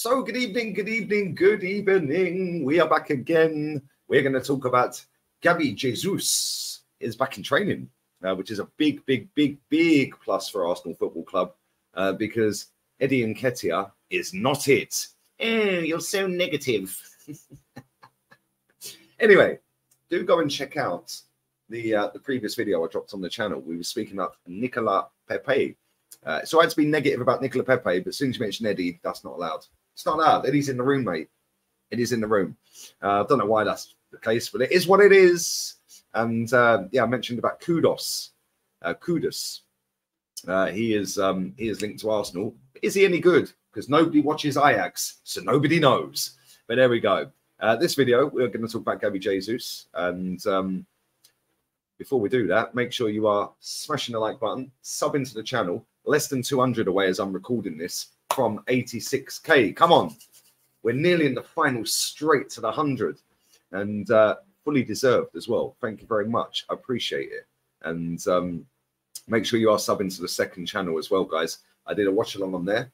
So good evening, good evening, good evening. We are back again. We're going to talk about Gabriel Jesus is back in training, which is a big plus for Arsenal Football Club because Eddie Nketiah is not it. You're so negative. Anyway, do go and check out the previous video I dropped on the channel. We were speaking about Nicolas Pepe. So I had to be negative about Nicolas Pepe, but as soon as you mention Eddie, that's not allowed. It's not allowed. Eddie's in the room, mate. Eddie's in the room. I don't know why that's the case, but it is what it is. And yeah, I mentioned about Kudus. He is linked to Arsenal. Is he any good? Because nobody watches Ajax, so nobody knows. But there we go. This video, we're going to talk about Gabriel Jesus. And before we do that, make sure you are smashing the like button, sub into the channel. Less than 200 away as I'm recording this from 86k. Come on. We're nearly in the final, straight to the 100. And fully deserved as well. Thank you very much. I appreciate it. And make sure you are subbing to the second channel as well, guys. I did a watch along on there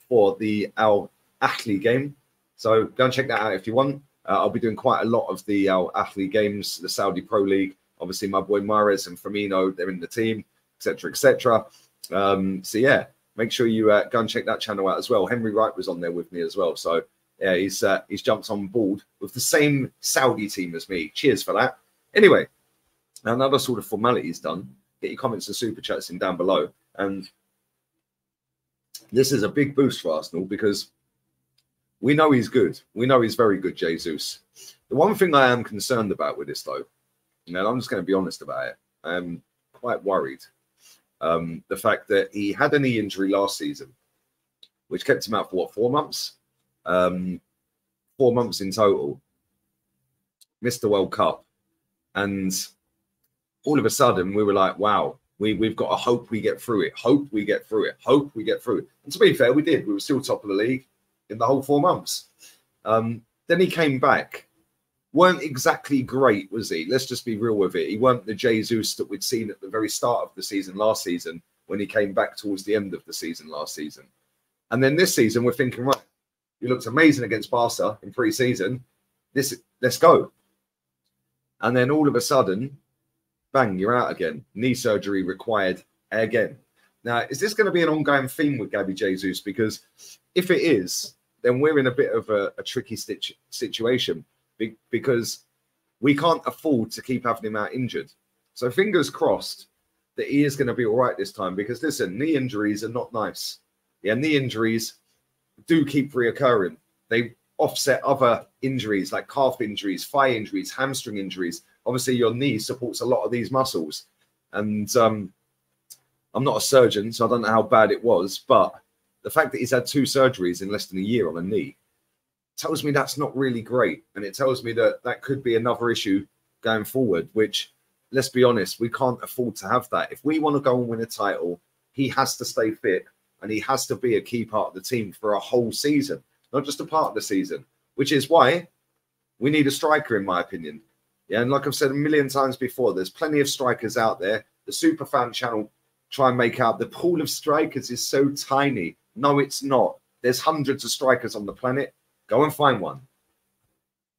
for the Al Ahly game. So go and check that out if you want. I'll be doing quite a lot of the Al Ahly games, the Saudi Pro League. Obviously, my boy Mahrez and Firmino, they're in the team, etc., etc. So yeah, make sure you go and check that channel out as well. Henry Wright was on there with me as well. So yeah, he's jumped on board with the same Saudi team as me. Cheers for that. Anyway, another sort of formality is done. Get your comments and super chats in down below. And this is a big boost for Arsenal because we know he's good. We know he's very good, Jesus. The one thing I am concerned about with this, though, and I'm just going to be honest about it, I'm quite worried. The fact that he had a knee injury last season, which kept him out for, what, 4 months? 4 months in total. Missed the World Cup. And all of a sudden, we were like, wow, we've got to hope we get through it. Hope we get through it. Hope we get through it. And to be fair, we did. We were still top of the league in the whole 4 months. Then he came back. Weren't exactly great, was he? Let's just be real with it. He weren't the Jesus that we'd seen at the very start of the season last season when he came back towards the end of the season last season. And then this season, we're thinking, right, he looked amazing against Barca in pre-season. Let's go. And then all of a sudden, bang, you're out again. Knee surgery required again. Now, is this going to be an ongoing theme with Gabriel Jesus? Because if it is, then we're in a bit of a tricky situation. Because we can't afford to keep having him out injured. So fingers crossed that he is going to be all right this time. Because listen, knee injuries are not nice. Yeah, knee injuries do keep reoccurring. They offset other injuries like calf injuries, thigh injuries, hamstring injuries. Obviously, your knee supports a lot of these muscles. And I'm not a surgeon, so I don't know how bad it was. But the fact that he's had 2 surgeries in less than a year on a knee tells me that's not really great. And it tells me that that could be another issue going forward, which, let's be honest, we can't afford to have that. If we want to go and win a title, he has to stay fit and he has to be a key part of the team for a whole season, not just a part of the season, which is why we need a striker, in my opinion. Yeah, and like I've said a million times before, there's plenty of strikers out there. The Superfan channel try and make out the pool of strikers is so tiny. No, it's not. There's hundreds of strikers on the planet. Go and find one.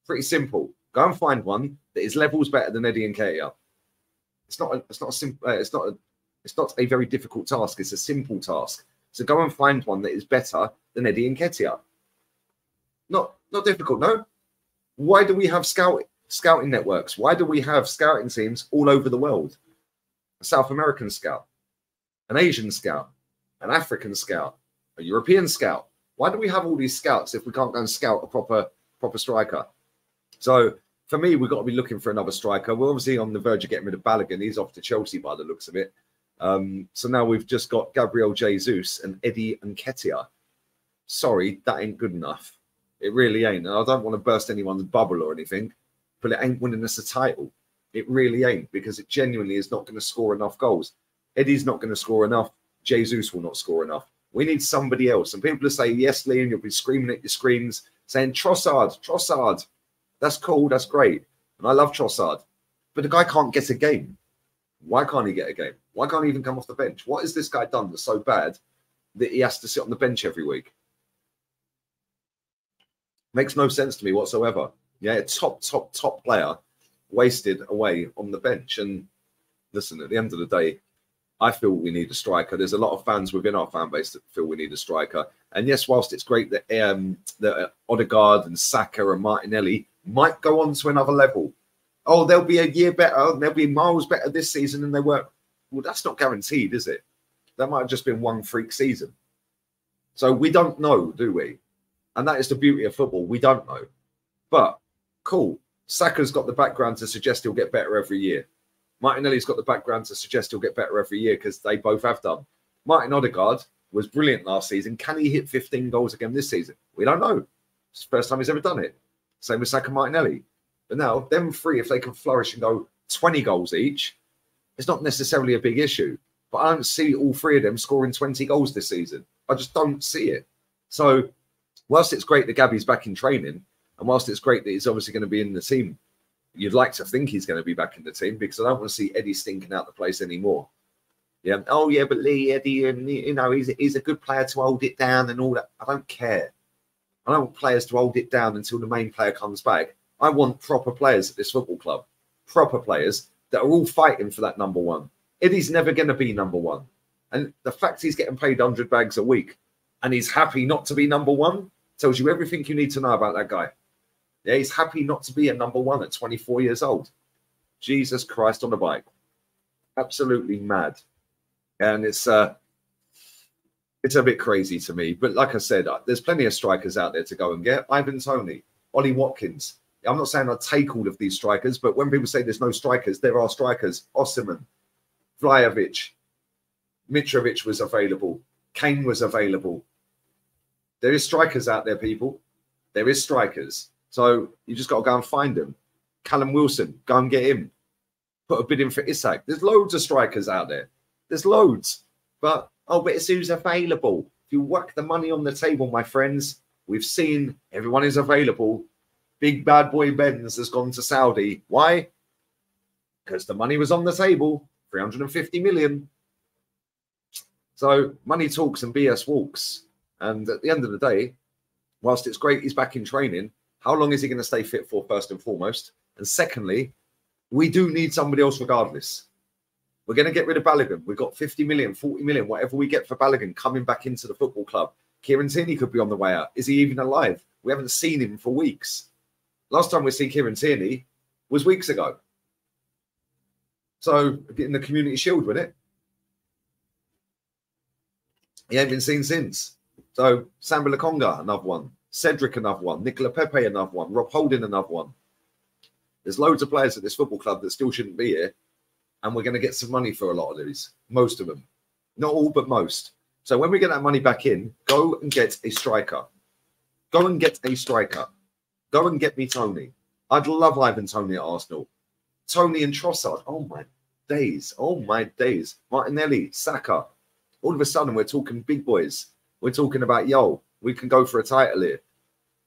Pretty simple. Go and find one that is levels better than Eddie Nketiah. It's not a very difficult task. It's a simple task. So go and find one that is better than Eddie Nketiah. Not difficult, no. Why do we have scouting networks? Why do we have scouting teams all over the world? A South American scout, an Asian scout, an African scout, a European scout. Why do we have all these scouts if we can't go and scout a proper striker? So for me, we've got to be looking for another striker. We're obviously on the verge of getting rid of Balogun. He's off to Chelsea by the looks of it. So now we've just got Gabriel Jesus and Eddie Nketiah. Sorry, that ain't good enough. It really ain't. And I don't want to burst anyone's bubble or anything, but it ain't winning us a title. It really ain't, because it genuinely is not going to score enough goals. Eddie's not going to score enough. Jesus will not score enough. We need somebody else. And people will say, yes, Liam, you'll be screaming at your screens saying, Trossard. That's cool. That's great. And I love Trossard. But the guy can't get a game. Why can't he get a game? Why can't he even come off the bench? What has this guy done that's so bad that he has to sit on the bench every week? Makes no sense to me whatsoever. Yeah, top player wasted away on the bench. And listen, at the end of the day, I feel we need a striker. There's a lot of fans within our fan base that feel we need a striker. And yes, whilst it's great that that Odegaard and Saka and Martinelli might go on to another level. Oh, they'll be a year better. They'll be miles better this season than they were. Well, that's not guaranteed, is it? That might have just been one freak season. So we don't know, do we? And that is the beauty of football. We don't know. But cool. Saka's got the background to suggest he'll get better every year. Martinelli's got the background to suggest he'll get better every year because they both have done. Martin Odegaard was brilliant last season. Can he hit 15 goals again this season? We don't know. It's the first time he's ever done it. Same with Saka, Martinelli. But now, them three, if they can flourish and go 20 goals each, it's not necessarily a big issue. But I don't see all three of them scoring 20 goals this season. I just don't see it. So, whilst it's great that Gabby's back in training, and whilst it's great that he's obviously going to be in the team, you'd like to think he's going to be back in the team because I don't want to see Eddie stinking out the place anymore. Yeah. Oh, yeah, but Eddie, you know, he's a good player to hold it down and all that. I don't care. I don't want players to hold it down until the main player comes back. I want proper players at this football club. Proper players that are all fighting for that number one. Eddie's never going to be number one. And the fact he's getting paid 100 bags a week and he's happy not to be number one tells you everything you need to know about that guy. Yeah, he's happy not to be a number one at 24 years old. Jesus Christ on a bike. Absolutely mad. And it's a bit crazy to me. But like I said, there's plenty of strikers out there to go and get. Ivan Toney, Ollie Watkins. I'm not saying I take all of these strikers, but when people say there's no strikers, there are strikers. Osimhen, Vlahovic, Mitrovic was available. Kane was available. There is strikers out there, people. There is strikers. So you just got to go and find them. Callum Wilson, go and get him. Put a bid in for Isak. There's loads of strikers out there. There's loads. But it's who's available. If you whack the money on the table, my friends, we've seen everyone is available. Big bad boy Benz has gone to Saudi. Why? Because the money was on the table. 350 million. So money talks and BS walks. And at the end of the day, whilst it's great he's back in training, how long is he going to stay fit for, first and foremost? And secondly, we do need somebody else regardless. We're going to get rid of Balogun. We've got 50 million, 40 million, whatever we get for Balogun coming back into the football club. Kieran Tierney could be on the way out. Is he even alive? We haven't seen him for weeks. Last time we see Kieran Tierney was weeks ago. So, getting the Community Shield with it. He ain't been seen since. So, Samba Lokonga, another one. Cedric, another one. Nicola Pepe, another one. Rob Holding, another one. There's loads of players at this football club that still shouldn't be here. And we're going to get some money for a lot of these. Most of them. Not all, but most. So when we get that money back in, go and get a striker. Go and get a striker. Go and get me Toney. I'd love Ivan Toney at Arsenal. Toney and Trossard. Oh, my days. Oh, my days. Martinelli, Saka. All of a sudden, we're talking big boys. We're talking about, yo, we can go for a title here.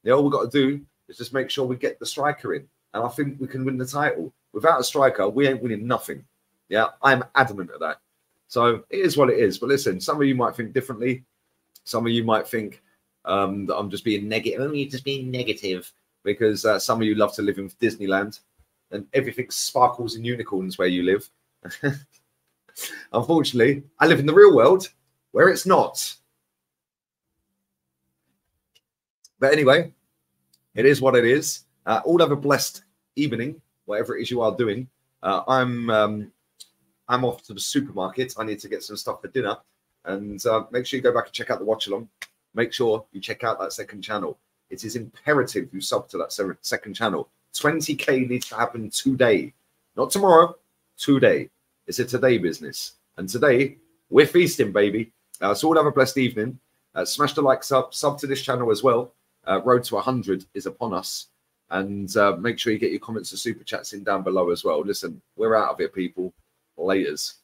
Yeah, all we've got to do is just make sure we get the striker in. And I think we can win the title. Without a striker, we ain't winning nothing. Yeah, I'm adamant of that. So it is what it is. But listen, some of you might think differently. Some of you might think that I'm just being negative. Oh, you're just being negative because some of you love to live in Disneyland and everything sparkles and unicorns where you live. Unfortunately, I live in the real world where it's not. But anyway, it is what it is. All have a blessed evening, whatever it is you are doing. I'm off to the supermarket. I need to get some stuff for dinner. And make sure you go back and check out the watch along. Make sure you check out that second channel. It is imperative you sub to that second channel. 20K needs to happen today. Not tomorrow, today. It's a today business. And today, we're feasting, baby. So all have a blessed evening. Smash the like sub to this channel as well. Road to 100 is upon us. And make sure you get your comments and super chats in down below as well. Listen, we're out of it, people. Laters.